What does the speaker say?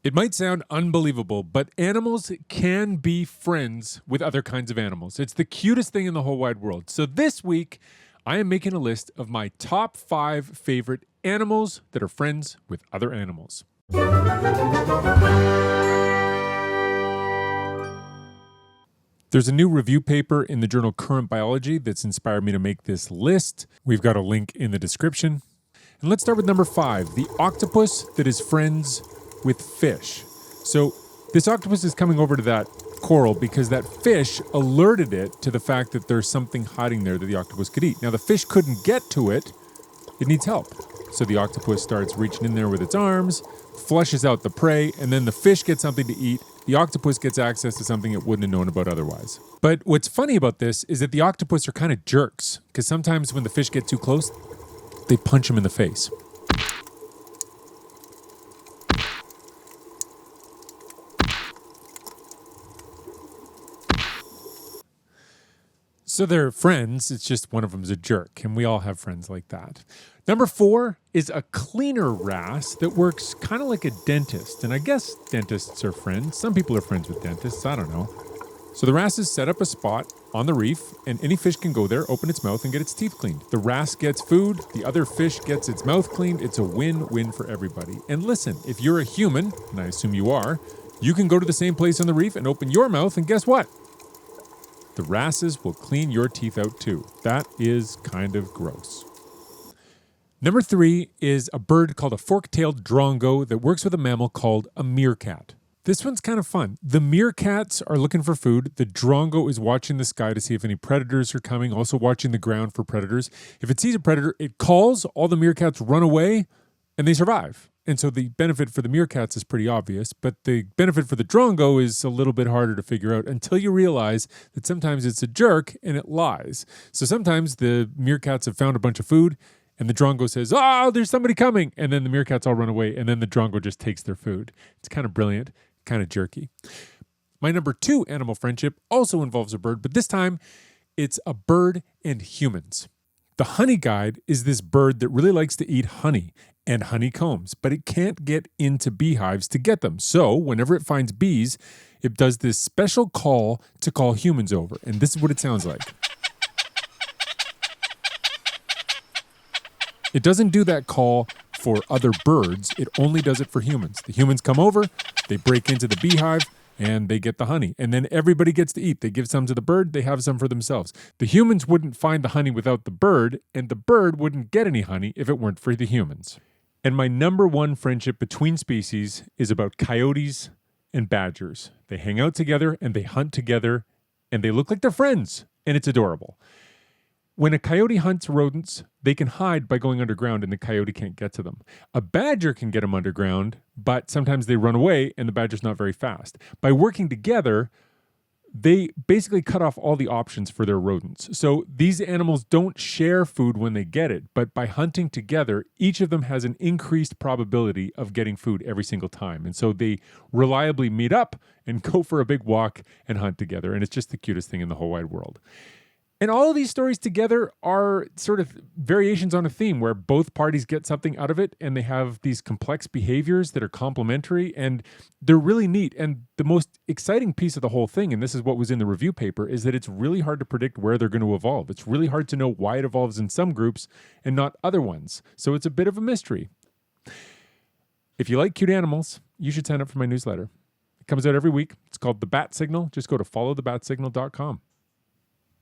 It might sound unbelievable, but animals can be friends with other kinds of animals. It's the cutest thing in the whole wide world. So this week, I am making a list of my top 5 favorite animals that are friends with other animals. There's a new review paper in the journal Current Biology that's inspired me to make this list. We've got a link in the description. And let's start with number 5, the octopus that is friends with fish. So this octopus is coming over to that coral because that fish alerted it to the fact that there's something hiding there that the octopus could eat. Now the fish couldn't get to it. It needs help. So the octopus starts reaching in there with its arms, flushes out the prey, and then the fish gets something to eat. The octopus gets access to something it wouldn't have known about otherwise. But what's funny about this is that the octopus are kind of jerks, because sometimes when the fish get too close, they punch him in the face. So they're friends, it's just one of them's a jerk, and we all have friends like that. Number 4 is a cleaner wrasse that works kind of like a dentist, and I guess dentists are friends. Some people are friends with dentists, I don't know. So the wrasses set up a spot on the reef, and any fish can go there, open its mouth, and get its teeth cleaned. The wrasse gets food, the other fish gets its mouth cleaned. It's a win-win for everybody. And listen, if you're a human, and I assume you are, you can go to the same place on the reef and open your mouth, and guess what? The wrasses will clean your teeth out too. That is kind of gross. Number 3 is a bird called a fork-tailed drongo that works with a mammal called a meerkat. This one's kind of fun. The meerkats are looking for food. The drongo is watching the sky to see if any predators are coming, also watching the ground for predators. If it sees a predator, it calls, all the meerkats run away, and they survive. And so the benefit for the meerkats is pretty obvious, but the benefit for the drongo is a little bit harder to figure out until you realize that sometimes it's a jerk and it lies. So sometimes the meerkats have found a bunch of food and the drongo says, "Oh, there's somebody coming." And then the meerkats all run away and then the drongo just takes their food. It's kind of brilliant, kind of jerky. My number 2 animal friendship also involves a bird, but this time it's a bird and humans. The honey guide is this bird that really likes to eat honey and honeycombs, but it can't get into beehives to get them. So whenever it finds bees, it does this special call to call humans over. And this is what it sounds like. It doesn't do that call for other birds. It only does it for humans. The humans come over, they break into the beehive, and they get the honey. And then everybody gets to eat. They give some to the bird, they have some for themselves. The humans wouldn't find the honey without the bird, and the bird wouldn't get any honey if it weren't for the humans. And my number 1 friendship between species is about coyotes and badgers. They hang out together and they hunt together and they look like they're friends, and it's adorable. When a coyote hunts rodents, they can hide by going underground and the coyote can't get to them. A badger can get them underground, but sometimes they run away and the badger's not very fast. By working together, they basically cut off all the options for their rodents. So these animals don't share food when they get it, but by hunting together, each of them has an increased probability of getting food every single time. And so they reliably meet up and go for a big walk and hunt together. And it's just the cutest thing in the whole wide world. And all of these stories together are sort of variations on a theme where both parties get something out of it and they have these complex behaviors that are complementary and they're really neat. And the most exciting piece of the whole thing, and this is what was in the review paper, is that it's really hard to predict where they're going to evolve. It's really hard to know why it evolves in some groups and not other ones. So it's a bit of a mystery. If you like cute animals, you should sign up for my newsletter. It comes out every week. It's called The Bat Signal. Just go to followthebatsignal.com.